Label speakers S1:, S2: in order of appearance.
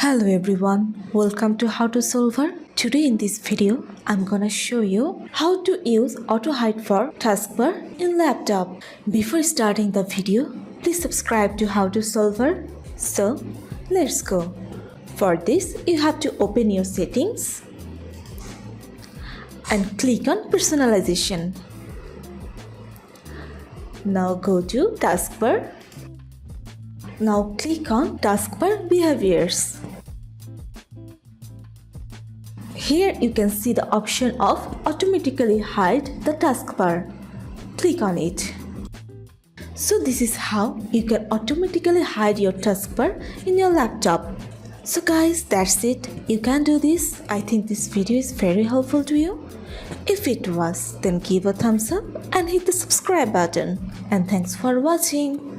S1: Hello everyone, welcome to How to Solver. Today in this video, I'm gonna show you how to use auto hide for taskbar in laptop. Before starting the video, please subscribe to How to Solver. So, let's go. For this, you have to open your settings and click on personalization. Now go to taskbar. Now click on taskbar behaviors. Here you can see the option of automatically hide the taskbar. Click on it. So this is how you can automatically hide your taskbar in your laptop. So guys, that's it. You can do this. I think this video is very helpful to you. If it was, then give a thumbs up and hit the subscribe button. And thanks for watching.